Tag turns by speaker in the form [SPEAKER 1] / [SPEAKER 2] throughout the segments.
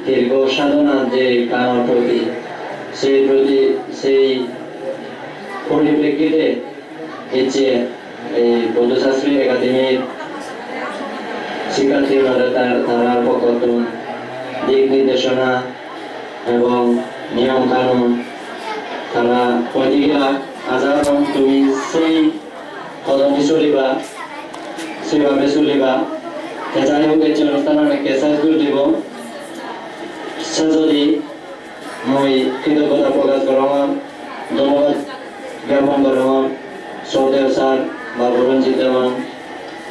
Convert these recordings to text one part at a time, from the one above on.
[SPEAKER 1] দীর্ঘ সাধনার যে কারণ প্রতি সেই পরিপ্রেক্ষিতে হচ্ছে এই বৌদ্ধশাস্ত্রী একাডেমির শিক্ষার্থী তারা প্রকল্পন দিক নির্দেশনা এবং নিয়ম কানুন তারা পঁয়ত্রিশ আচরণ তুমি সেই কদমে চলিবা সেভাবে চলিবা যাই হোক এই অনুষ্ঠান আমি কেঁচাই করে দিব সে যদি মই কৃতজ্ঞতা প্রকাশ করলাম ধন্যবাদ জ্ঞাপন করলাম সৌদেব স্যার বা বরঞ্জিত দেওয়ান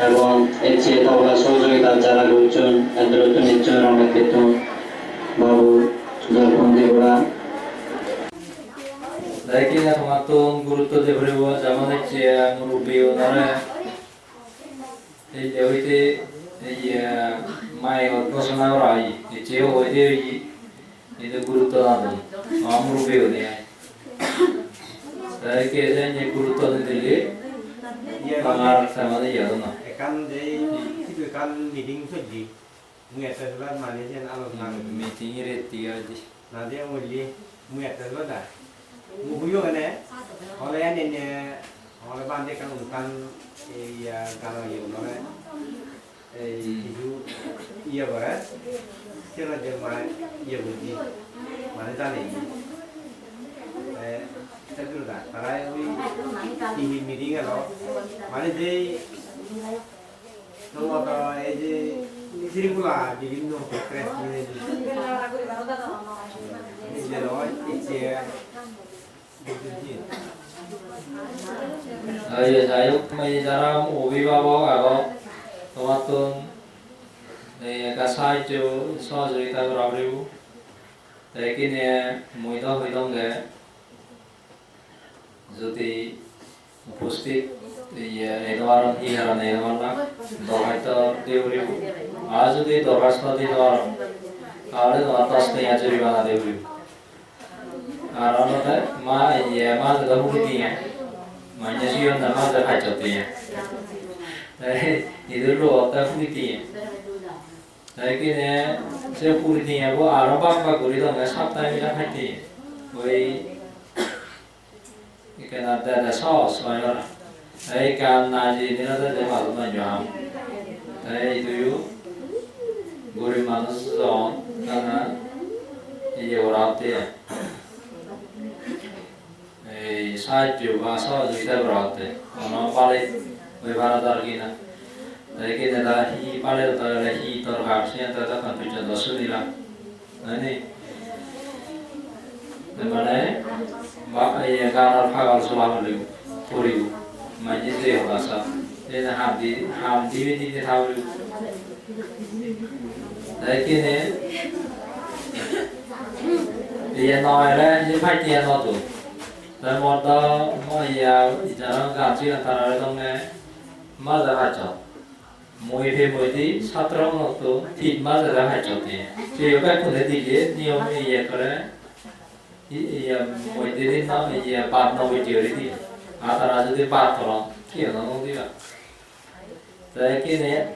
[SPEAKER 1] এবং এর চেয়ে তাওলা সহযোগিতা যারা রয়েছেন এদের নিশ্চয় রমেশ বেতন বাবু জলপন্থী গোড়া
[SPEAKER 2] দেখি না তোমার তো গুরুত্ব দেবে যেমন হচ্ছে মুরব্বী ওনারা এই যে হইতে এই মায়ের ঘোষণা রাই যে হইতে itu guru teladan, amru beone. Saya kira ni guru teladan dili, pangar sama dia ya dona.
[SPEAKER 3] Kan jadi itu kan meeting tu di, muat terus Malaysia alam nang.
[SPEAKER 2] Meeting ini tiga di.
[SPEAKER 3] Nanti yang muli muat terus dah. Mubuyo kan eh, oleh ni oleh banding kan bukan ya kalau you oleh itu iya berat. Kira dia mana ia budi mana tadi saya dulu dah karena ini meeting kalau mana jadi nomor kalau ini sini pula di Indo keren ini jadi loh ini
[SPEAKER 2] Ayo saya mai cara ubi bawa kalau tomatun kasai jo সহযোগিতা করাবো তাই কিনে মইদা হইদং গে যদি উপস্থিত এনওয়ারন ইহারা নেওয়ালা দরখাস্ত দেউরিব আর যদি দরখাস্ত দিওয়ার তাহলে দরখাস্ত নিয়ে জরিমানা দেউরিব আর অন্যথা মা মা জায়গা হুকি দিয়ে মানে জীবন মা জায়গা খাইতে দিয়ে তাই ইদুরো অতা হুকি দিয়ে Lagi ni, saya puri ni aku Arab apa kuri tu nggak sabda bila hati, koi ikan ada sos, macam ikan naji ni ada je malu macam, itu you guri manusia karena ini orang tu, saya juga sos kita berarti, orang balik beberapa hari ni. Lagi adalah hi pada adalah hi terhadapnya terhadap tujuan dosa ni lah, ini, mana, bapa yang kalau fakal sulam lu, puri, majlis dia bahasa, ini hamdi ini tahu lu, lagi ni, dia naik ni pasti dia naik, dan modal mau ya jarang ganti antara orang ni, mana macam moi di satrong waktu timah adalah hajote. Jadi apa pun dia niom iya kere, iya moi di nama iya part nama juri di, antara jadi part orang, kia nama dia. Tapi kini,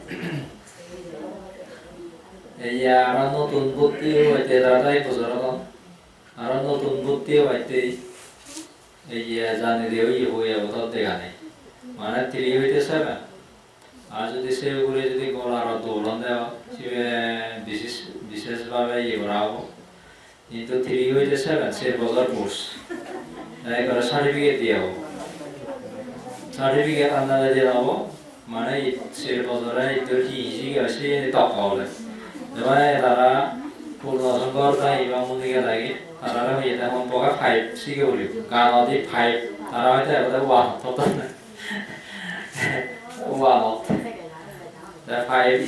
[SPEAKER 2] iya orang nonton bukti, wajib ada itu seorang, orang nonton bukti wajib, iya jangan dia iya betul tegane, mana tiri itu siapa? আর যদি সেগুলো যদি গলার দৌড়ন দেওয়া সে বিশেষভাবে ইয়ে করা হবো কিন্তু 3 হইতে 7 সে বছর কোর্স তাই করে সার্টিফিকেট দিয়ে হবো সার্টিফিকেট আন্দাজে দিয়ে হবো মানে সে বছরে ইতর হিসি গেছে তক হলে মানে তারা পূর্ণসংকর তাই এবং মন্দিরে থাকে তারা হইতে এখন পকা 5 শিখে বলি গান অতি 5 তারা হয়তো একটা ওয়ান হতো না wow, dah five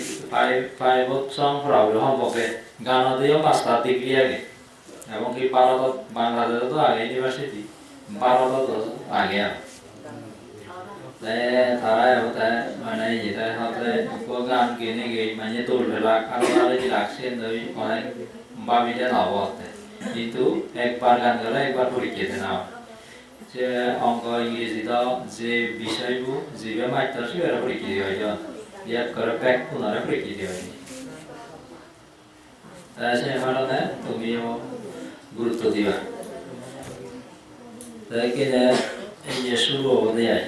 [SPEAKER 2] song perahu loh pokoknya, gana tu yang master degree aja, emang kita paralot Bangladesh tu aja university, paralot tu aja, thara ya betul, mana ini dah hatre, gua gan gini gini, mana tu belak, kalau ada di laksen tapi mana babi dia nawat, itu ek bar gan gara ek bar puri kita nawa, যে অঙ্ক ইংরেজিটা যে বিষয়বোৰ যিবে মাত্ৰা আছে এরা পৰীক্ষা দিয়া হয় ইয়াত করে ব্যাক পুনরায় পৰীক্ষা দিয়া হয় সেই কারণে তুমিও গুরুত্ব দিবা তাই কিনে এই যে শুরু হতে যায়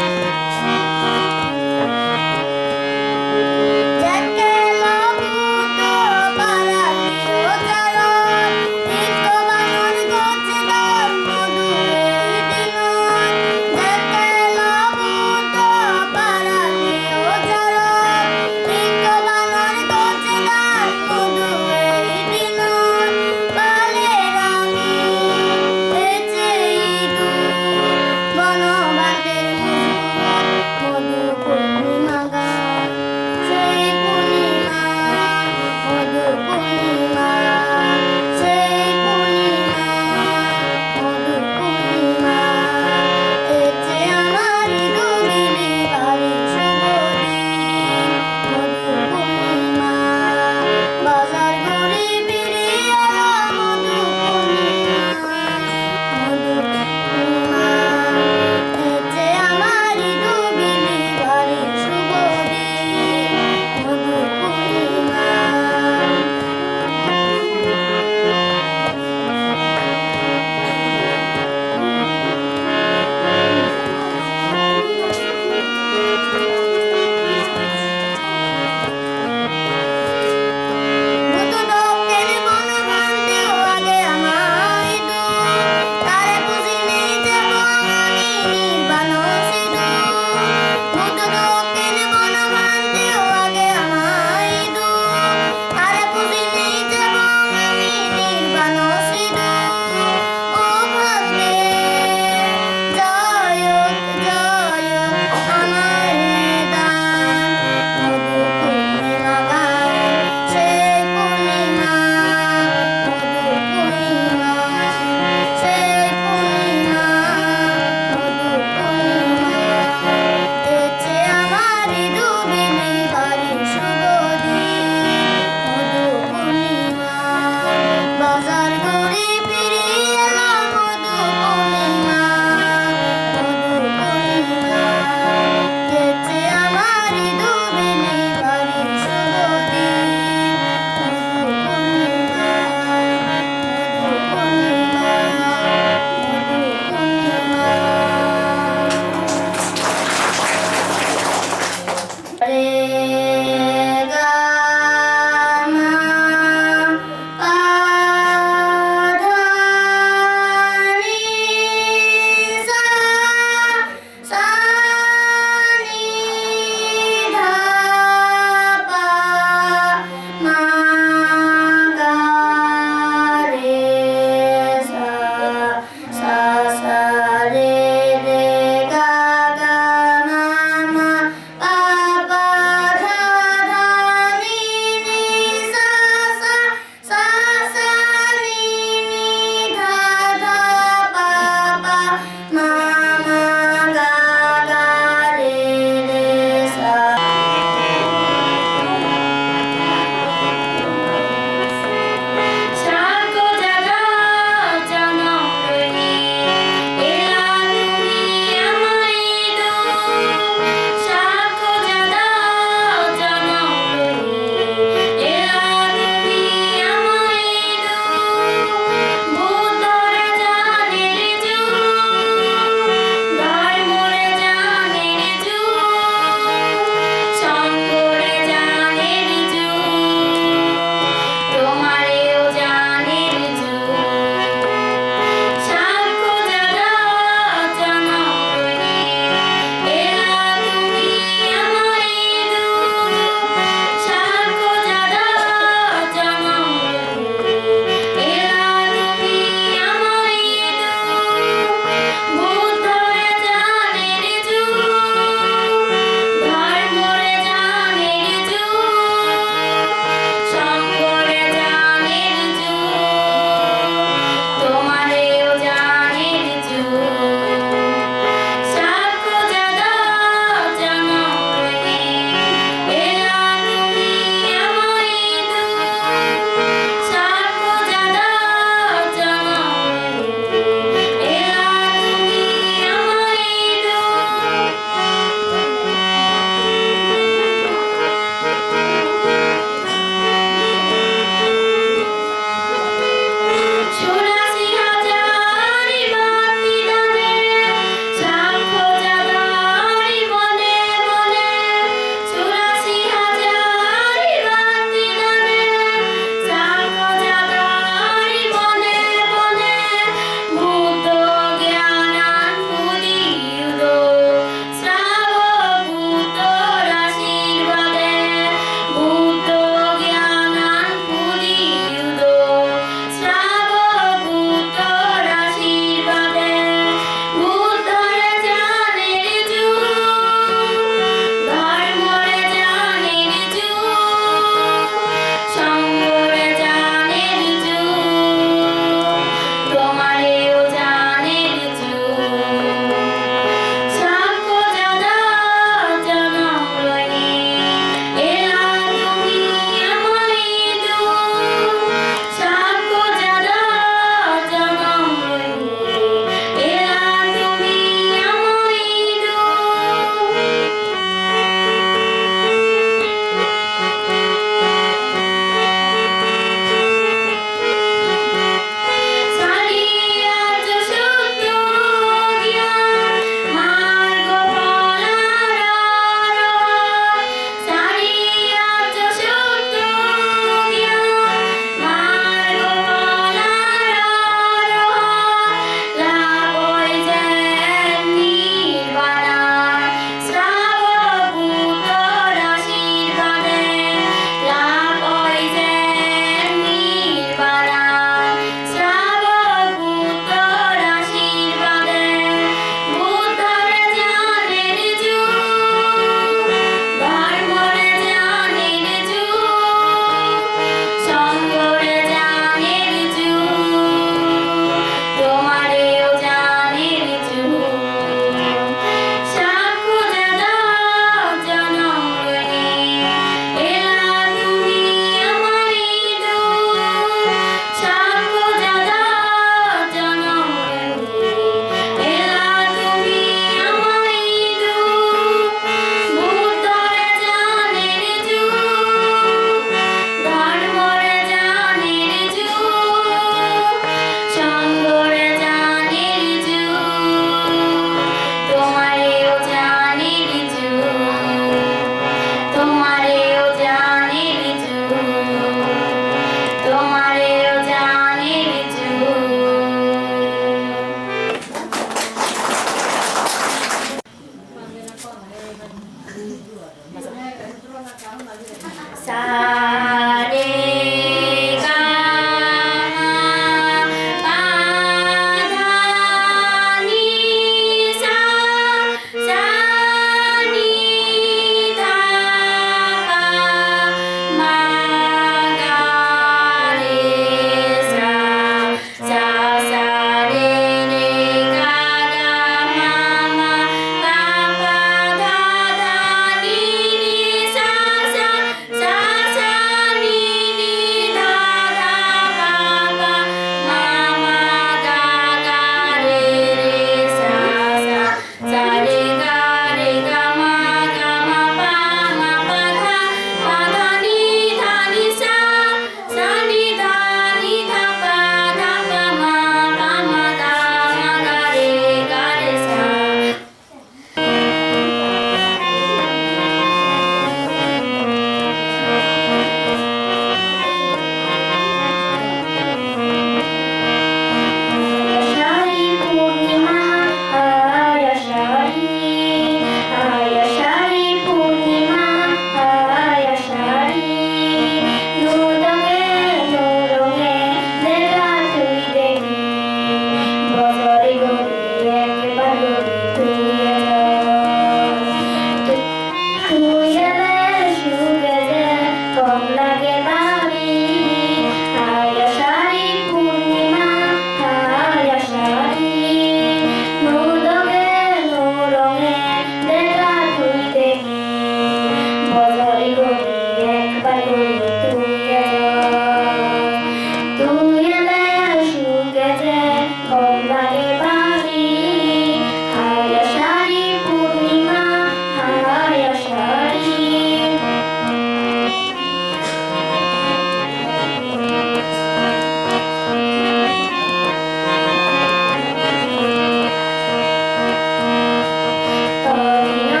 [SPEAKER 4] Torino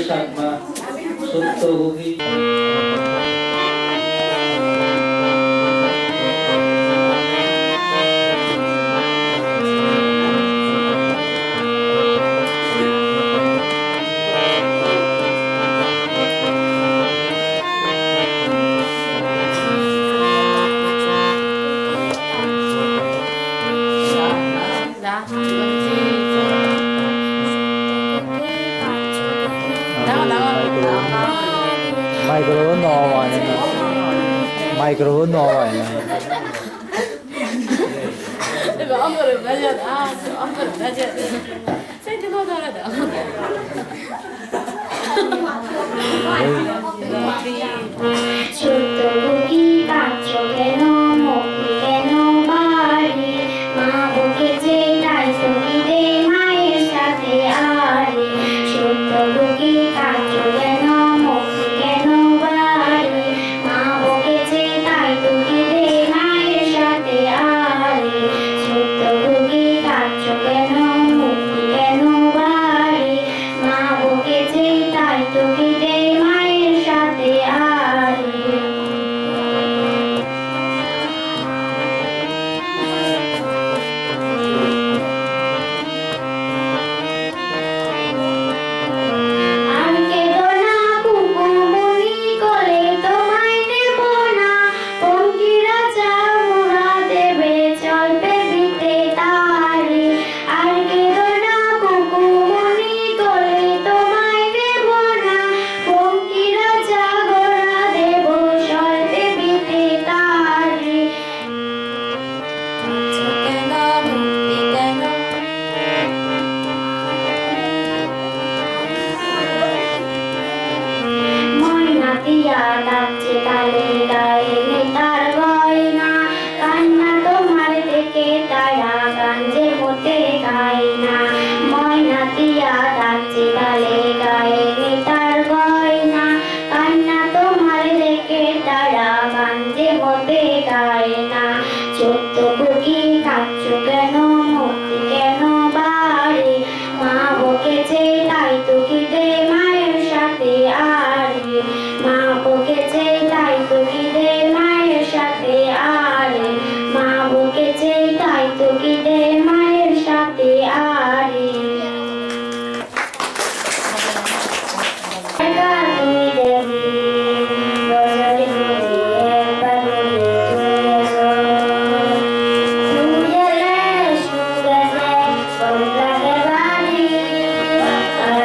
[SPEAKER 2] সাকমা সত্য বুকি
[SPEAKER 4] Microphone no này microphone no này
[SPEAKER 5] 언어를 맞아. 언어를 맞아. 사이트 거절하다.
[SPEAKER 6] ছোট্ট বুকি কাঁদছো কেন মুক্তি কেন বাড়ি মা বকেছে তাই সঙ্গীতে মায়ের সাথে আরে ছোট্ট বুকি কাঁদছো কেন মুক্তি কেন বাড়ি মা বকেছে তাই সঙ্গীতে মায়ের সাথে আরে ছোট্ট বুকি কাঁদছো কেন মুক্তি কেন বাড়ি মা বকেছে তাই সঙ্গীতে মায়ের সাথে আরে আর কেঁদো না কুকুমনি কোলে তোমায় নেব না পঙ্কিরা চাও মোরা দেবে চলবে বিতে তারে আর কেঁদো না কুকুমনি কোলে তোমায় নেব না পঙ্কিরা চাও মোরা দেব চলবে বিতে তারে কেন মুক্তি কেন ময়নাতিয়া ডাকছে তালে গায়ে তার গয়না কান্না তোমার দেখে তারা গাঞ্জের মধ্যে গায় না ময়নাতিয়া ডাকছে তালে গায়ে তার গয়না কান্না তোমার দেখে তারা গাঞ্জের মধ্যে গায় না ছোট্ট বুকি কাঁদছো কেন মুক্তি কেন বাড়ি মা বকেছে তাই তো খিদে মায়ের সাথে আরে মা বকেছে তাই তো খিদে মায়ের সাথে আরে মা বকেছে তাই তো খিদে মায়ের সাথে আরে একা তুমি দেখি বছরে বুঝি একবার বলে তুমি এলে সুখ গেছে বন্ধ লাগে বাড়ি আর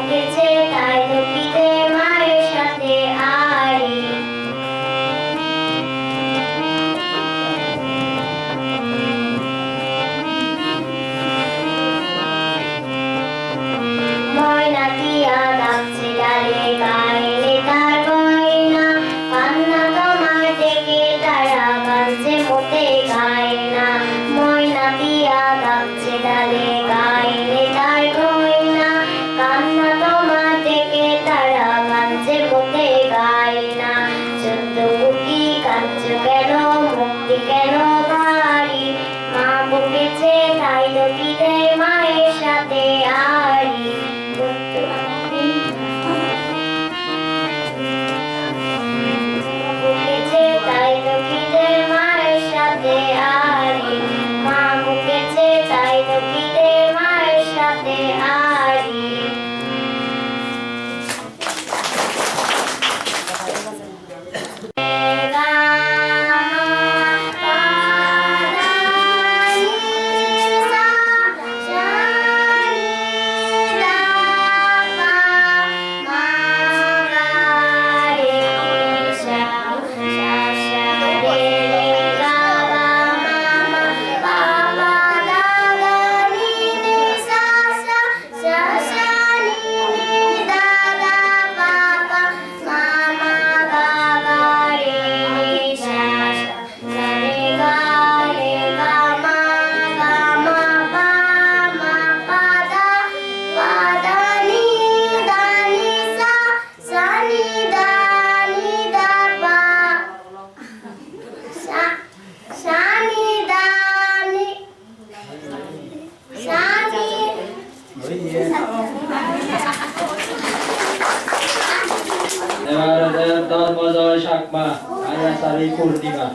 [SPEAKER 6] বকেছে তাই তো পিঠে মায়ের সাথে আড়ি ময়না টিয়া ডাকছে ডালে গাইলে তার গয়না কান্না তোমার ডেকে তারা কাঁদছে মোতে গায় না ময়না টিয়া ডাকছে ডালে গাইলে তার গয়না কান্না তোমার ডেকে তারা কাঁদছে মোতে গায় না চোদ্দ বুকি কাঁদছ কেন মুক্তি কেন ভারী মা বকেছে তাই তো পিঠে মায়ের সাথে আড়ি বকেছে তাই তো পিঠে মায়ের সাথে আড়ি মা বকেছে তাই তো পিঠে মায়ের সাথে আড়ি
[SPEAKER 2] এবার ধর্মজয় শাকমা আয়াসারি পূর্ণিমা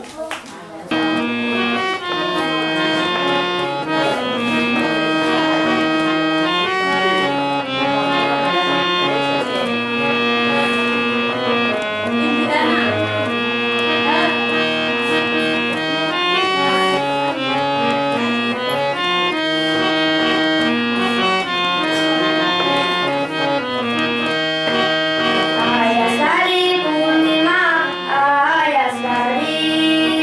[SPEAKER 6] Ayasari Purnima, Ayasari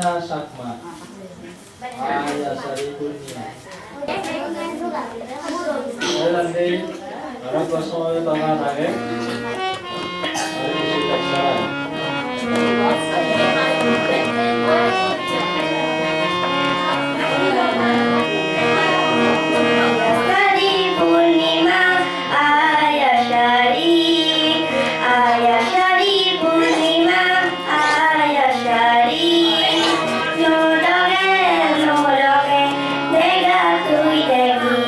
[SPEAKER 2] Nina Sakma Aya Sari Purnima Nanti harap bersama tangan lagi hari isi teksaran
[SPEAKER 6] Sari Purnima Aya Shari Aya Shari Purnima Aya Shari Nodoge Dega Tui Degi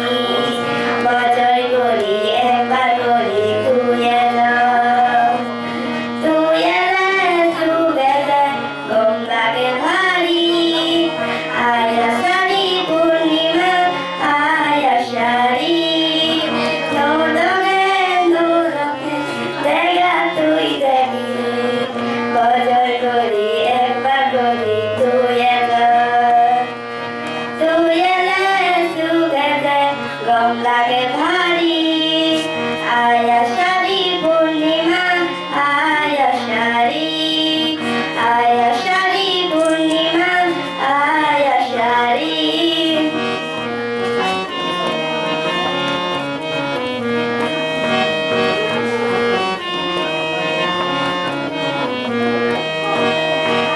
[SPEAKER 6] Bajoi Gori Ekbar Gori Tuyelo Sugede Gomdage Bhari Aya Shari Purnima Aya Shari Nodoge Dega Tui Degi Bajoi Gori Ekbar Gori Tuyelo Sugede Gomdage Bhari Aya Shari Purnima Aya Shari Purnima Aya Shari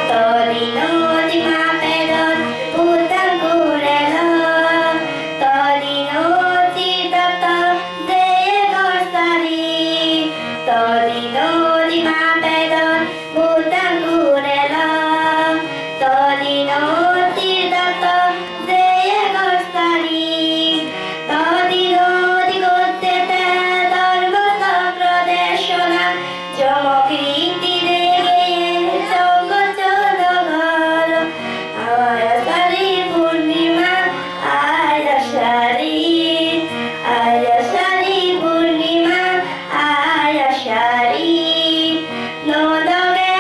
[SPEAKER 6] Torino di Mapedon, Utang Kurelo, Torino di Tata, Deye Gorsari, Torino di Mapedon, Utang Kurelo, Torino di Tata, Deye Gorsari, Torino di Gottete, Dormoto Prodeshona, Jomo Kriti Dege, Jongo Jodogoro, Aya Shari Purnima, Aya Shari Purnima, Aya Shari, Nodoge,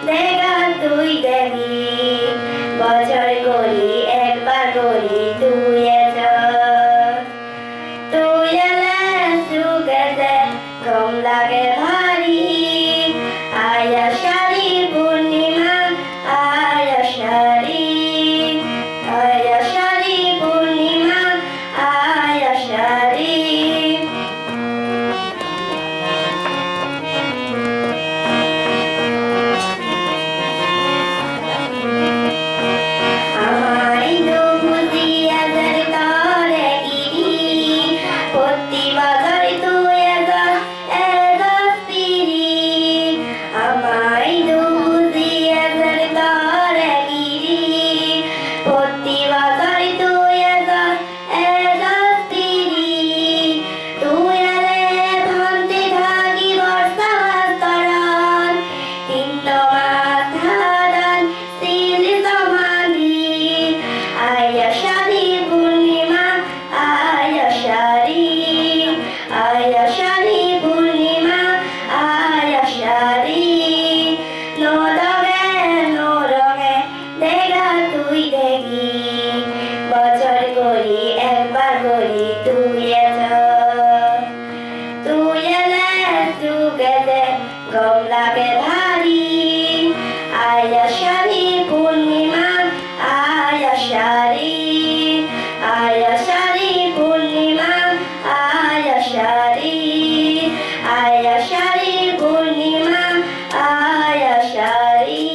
[SPEAKER 6] Dega Tui Degi, Bajoi Gori, Ekbar Gori, Tuyejo, Sugede, Gomdage Bhari, Aya Shari Purnima, Aya Shari Purnima, Aya Shari. Amai Dumuti Azar Tore Giri, Potti Bazari Tuyeza Edas Piri. Amai Dumuti Azar Tore Giri, Potti Bazari Tuyeza Edas Piri. Tuyale Bhanti Dhagi Borsa Vastaran, Tinto Mathadan Sili Samani. Aya Shari Purnima, Aya Shari Purnima, Aya Shari. Nodoge, Dega Tui Degi, Bajoi Gori, Ekbar Gori, Tuyejo, Sugede Gomdage Bhari, Aya Shari Purnima, Aya Shari Purnima, Aya Shari Purnima, Aya Shari.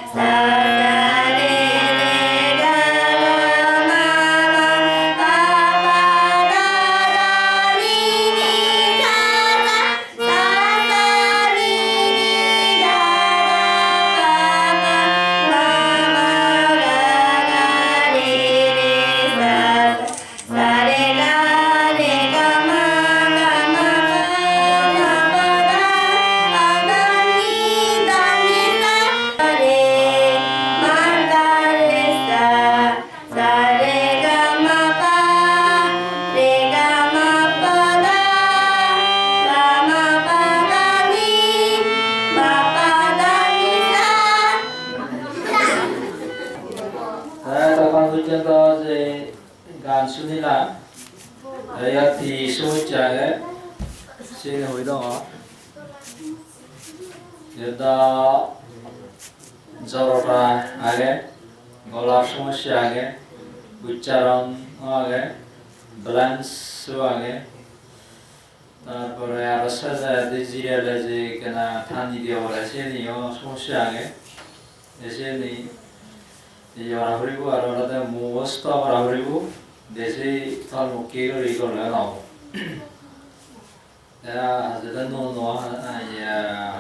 [SPEAKER 6] Sa
[SPEAKER 2] পর্যন্ত যে গান শুনিলাম ইয়াতি সমস্যাকে সিনে হই দङ এটা জড়তা আগে গলার সমস্যা আগে উচ্চারণ আগে ব্যালেন্সও আগে তারপরে আরো সাজাতে জিরালে যে কেনা ঠান্ডি দিয়ে বলে সে নিয়েও সমস্যা আগে এসে নি ইয়ারা হরিব আর ওটাতে মুখস্থ করা হরিব দেশে তার মুখে করে করলে নাও যেটা নোয়া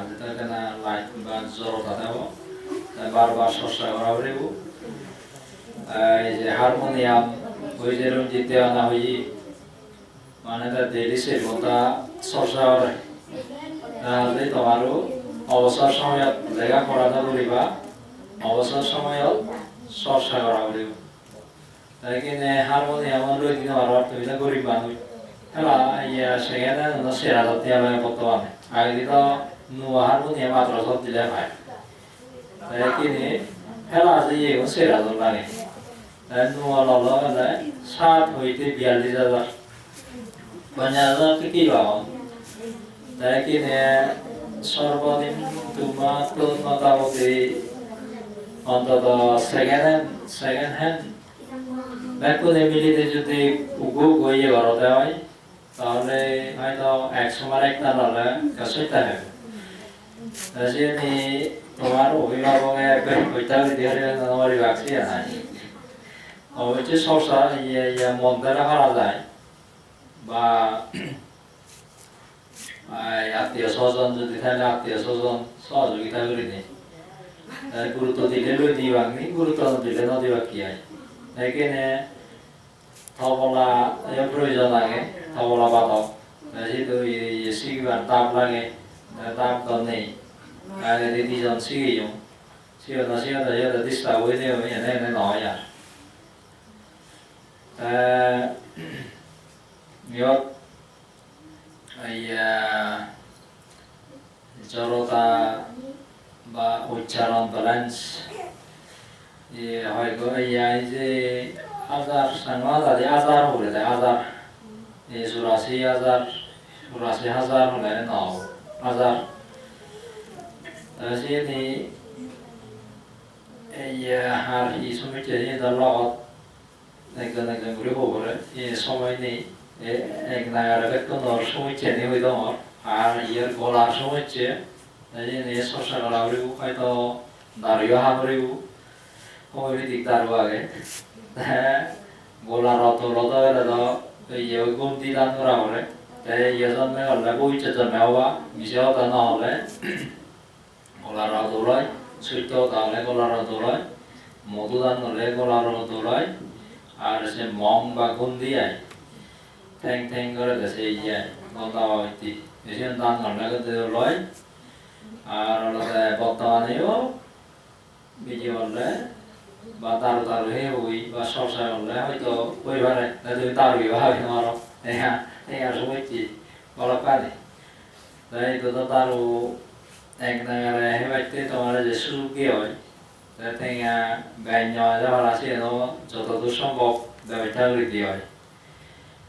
[SPEAKER 2] যেটা কেনা লাইট বা জড়তা দেব বারবার চর্চা করা হরিব এই যে হারমোনিয়াম ওই যে রঞ্জিতে আনা হই মানে তার ডেইলি সেবনটা চর্চা করে তাহলে তোমারও অবসর সময়ত লেখা পড়াটা করিবা অবসর সময়ত চর্চা করা করিব তাই কিনে হারমোনিয়াম লৈ দিন আর তুমি করিবা হেলা ইয়া সেখানে সেরা জাতীয় বর্তমানে আগে দিত নোয়া হারমোনিয়াম মাত্র সব দিলে ভাই তাই কিনে হেলা যে ইয়ে সেরা লাগে নোয়া ললে 7 হইতে 42,000 50,000 কি পাও তাই কিনে সর্বনিম্ন তোমার তো মোটামুটি অন্তত সেকেন্ড হ্যান্ড ব্যাকুলে মিলিতে যদি উগো গইয়ে বারোতে হয় তাহলে হয়তো 100 একটা ললে কাছইতে হবে তাই তোমার অভিভাবকের ওইটা দিয়ে আমার বাক্সি নাই অবশ্যই চর্চা মন দ্বারা করা যায় বা আত্মীয় স্বজন যদি থাকে আত্মীয় স্বজন সহযোগিতা করে নেই গুরুত্ব দিলে লৈ দিবা গুরুত্ব দিলে নদিবা কি হয় সেইকাৰণে তবলা প্রয়োজন লাগে তবলা বাদক যেহেতু শিখিবার তাপ লাগে তাপ তো নেই আগে দুজন শিখিও শিখতে সিহঁতে ডিষ্টাৰ্ব হৈ নেই এনে নহয় আৰু ইয়ত জড়তা বা উচ্চারণ ব্যালেন্স হয়তো এই যে হাজার হাজার হলে হাজার 84,000 হলে নাও হাজার সেটি এই হার ই সমিতি তার লগত একজন করে খবরে সময় নেই এক নাগারে বেতনের সমস্যা নেই হইতো আর ইয়ার গলার সমস্যা চর্চা করা করিব হয়তো দাঁড়িয়ে হা করিব সময় দিকদারও আগে গলার অতলত ইয়ে গন্তি দান করা করে তাই ইয়ে জন্মে হলে বইচে জন্মে হবা মিশে হতা নহলে গলার অতলয় চৈত্য তাহলে গলার অতলয় মধু দান হলে গলার অতলয় আর সে মম বা গন্দি আয় ঠ্যাং করে দেশে ইয়ে গন্ধা হইতি এসে দান হলে কিন্তু লয় আর বর্তমানেও বিজি হলে বা তারু হে হই বা চর্চা হলে হয়তো পরিবারে তুমি তারুই ভাবি মারো হ্যাঁ সময়টি বলা পারে তাই তো তারু এক নাগারে হেবাইতে তোমার যে সুযোগ দিয়ে হয় তাই গাই নেওয়া যাওয়ার আছে যতদূর সম্ভব ব্যবস্থা করে দিয়ে হয়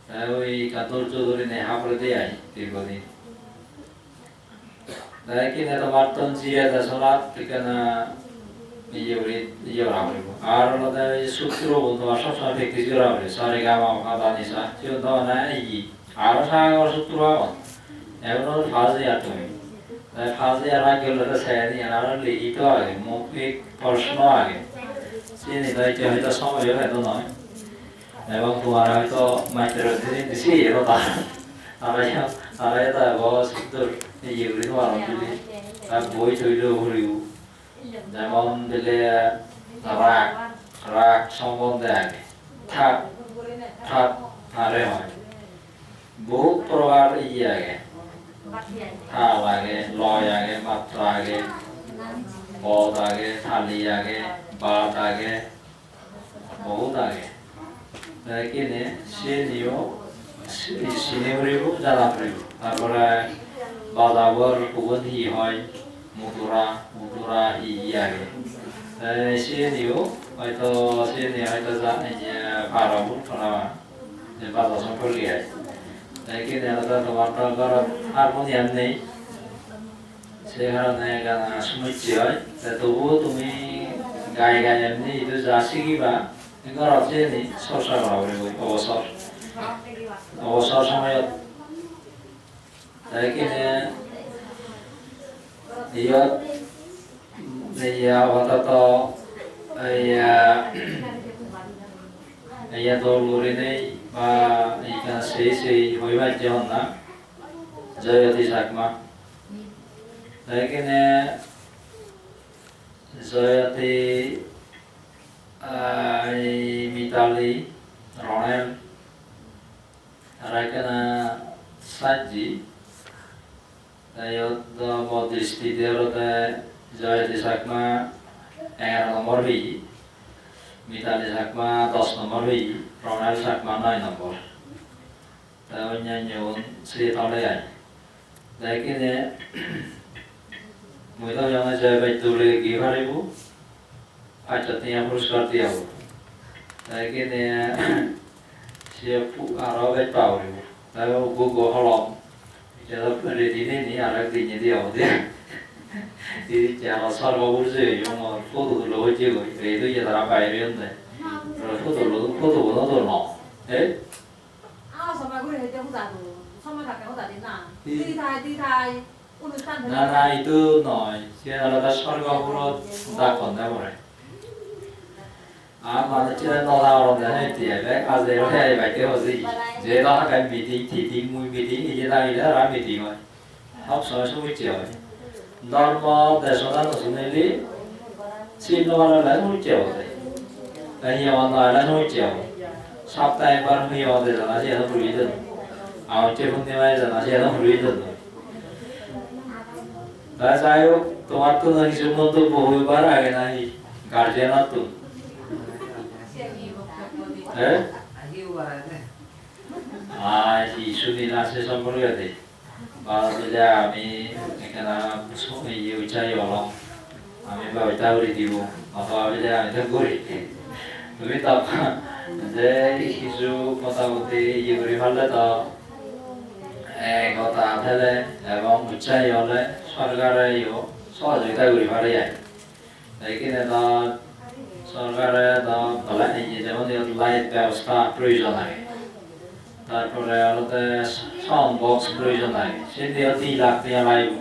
[SPEAKER 2] তাই ওই কাতর চৌধুরী নেহা করে দিয়ে আই দীর্ঘদিন তাই কিনে তোমার তো জিয়া দেশলা ঠিকানা ইয়ে রাখব আর সূত্র তোমার সবসময় ব্যক্তি জোড়া হবে সারে গামা কাদা নিশা সেরকম তো না ই আরো সাগর সূত্র এখন ফাজে আর তুমি তাই ফাজে আর আগে হলে ছায়ানি আর লিখিত আগে মৌখিক প্রশ্ন আগে চিনি তাই হয়তো সময় হয়তো নয় এবং তোমার হয়তো মাইকের দিছি এরকম তারাই তার বাবা সিদ্ধর ইয়েগুলি তোমার তার বই তৈরিও ঘুরিও যেমন দিলে রাগ সম্বন্ধে আগে ঠাক আরে হয় বহুত প্রকার ইয়ে আগে ঠাল আগে লয় আগে মাত্রা আগে পদ আগে থালি আগে বাদ আগে বহুত আগে কিনে সে নিয়েও চিনে ফুৰিব জানা ফুৰিব তারপরে বাজাবর কুবন হি হয় মুতুরা ই আগে CNU হয়তো CNU হয়তো ভাড়াবো শোনাবা বাজার সম্পর্কে কিন্তু এটা তোমার তো হারমোনিয়াম নেই সে কারণে গান সমস্যা হয় তবুও তুমি গাই গাই এমনি এটা যা শিখিবা ঘৰত যে চৰ্চা কৰা কৰিব অৱসৰ সময়ত কিনে ইয়াত আপাতত দল কৰি নেই বা এইখানে সেই হৈবাজ্য হন না জয়তী চাকমা কিনে Jayati Mitali, Ronel, Rakana Saji, Ayot Modesti Derote, Jayati Sakma, nomor B, Mitali Sakma 10 nomor B, Ronel Sakma 9 nomor. Tahunnya nyon sih tahun lain. Lagi ni, mungkin yang saya baca lagi hari bu. Acatnya puruskar dia, lagi ni siapa arah baik tahu ni, lalu gua halam, jadi pada ni arah dia jadi cara sarwa urus yang foto tu loh je, itu je cara bayar ni, foto mana tu no,
[SPEAKER 5] sama gue itu aku tahu, sama kakak aku tadi Titai, urusan.
[SPEAKER 2] Nah itu no, siapa ada sarwa urus tak kontak boleh. Mana cina nolak orang dah dia, baik azal orang baik tu sih. Jadi dah kan meeting, mui meeting, ini dah ram meeting mah. Hak semua macam ni. Normal desanan sebenarnya, sih normal lah macam ni. Ini yang mana lah macam. Sabtu yang baru ni yang ada nasi ada beruitan. Awak cepun ni macam nasi ada beruitan. Dah saya tuan tu nasi semua tu boleh barang ni, garjen tu. Isu nasi sambal ada. Baru bila kami kena ucai orang, kami bawa tahu di diu, atau bila kami teguri. Tapi tak, jadi isu kota uti yuri halte tak, kota halte, abang ucai oleh sargar itu, soal kita yuri halte ya. Tapi ni tak সরকারে বলা এই যেমন light ব্যবস্থা প্রয়োজন হয় তারপরে আলাদা sound box প্রয়োজন হয় সেটি 2 লাখ টাকা লাগবে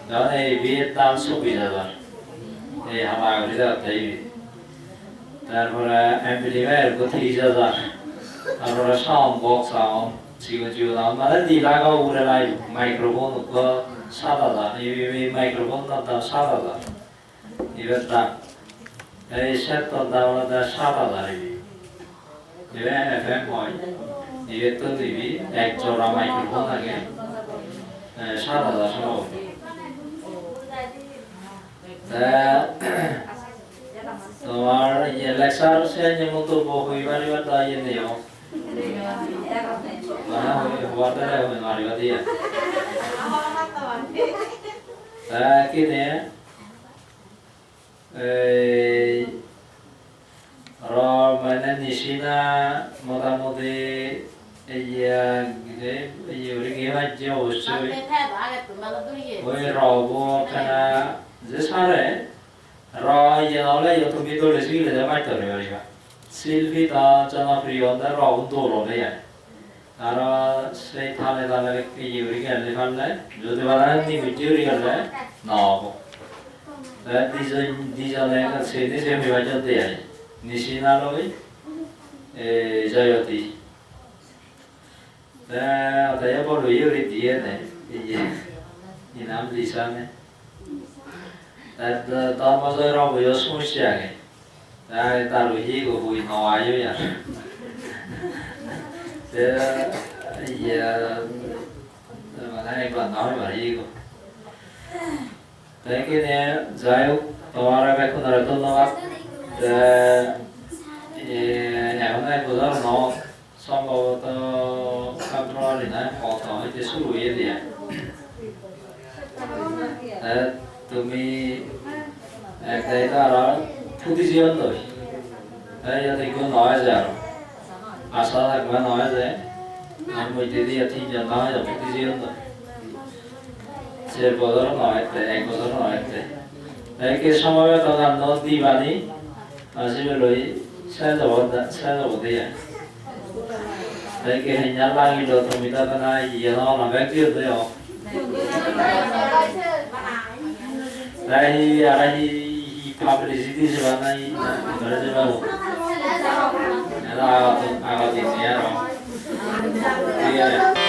[SPEAKER 2] যেমন এই বিয়ের দাম 24,000 এই আমার তারপরে এমপ্লিফায়ার 30,000 তারপরে সাউন্ড বক্স 지금 মানে 2 লাখ উপরে লাগবে মাইক্রোফোন 7,000 এই মাইক্রোফোন দাম 7,000 এবার দাম এই সেট দাম আলাদা 7,000 এবার FM হয় এবার তো দিবি এক জোড়া মাইক্রোফোন আগে 7,000 সব তোমার লেকচার সে যেমন তো হইবার দায় নেও mana buat ada yang mari bati ya kini roh mana nisina motamoti iya gede iya orang yang jauh sih oi robo karena zesare roh yang oleh yang tuh itu lesi leda macam ni ya Silvi ta jangan prion dah roh untuk roh ni ya Ara saya thale ke yuri ke le phalle jodi bala ni bijuri ke le no disa le ka se mi baja de ai nisina loi jayoti ta ya bolu yuri die ne ni nam disa ne ta ma so ro bo yo smusya ke ta ru hi go hui no ayo ya iya mana ikan nahu bari ko tapi ni jauh orang mereka nak tu nak yang mana kita no sama tu kontrol ni nak foto itu suruh dia tumi kita orang tu পুঁতি জীবন দই এই ইয়াতে কেউ নয় যায় আর আশা থাকবে নয় যায় আমি বইতে দিয়ে তিনজন নয় যায় পুঁতি জীবন দই 4 বছর নয় 1 বছর নয় একে সময় তখন নদী বাণী আসবে লই সাজাবো দিয়ে একে হিঞ্জার লাগিল তুমি তখন ইয়ে না ব্যক্তি দেও তাই আর publicity sebenarnya ada juga loh. Ada agak ini ya, iya.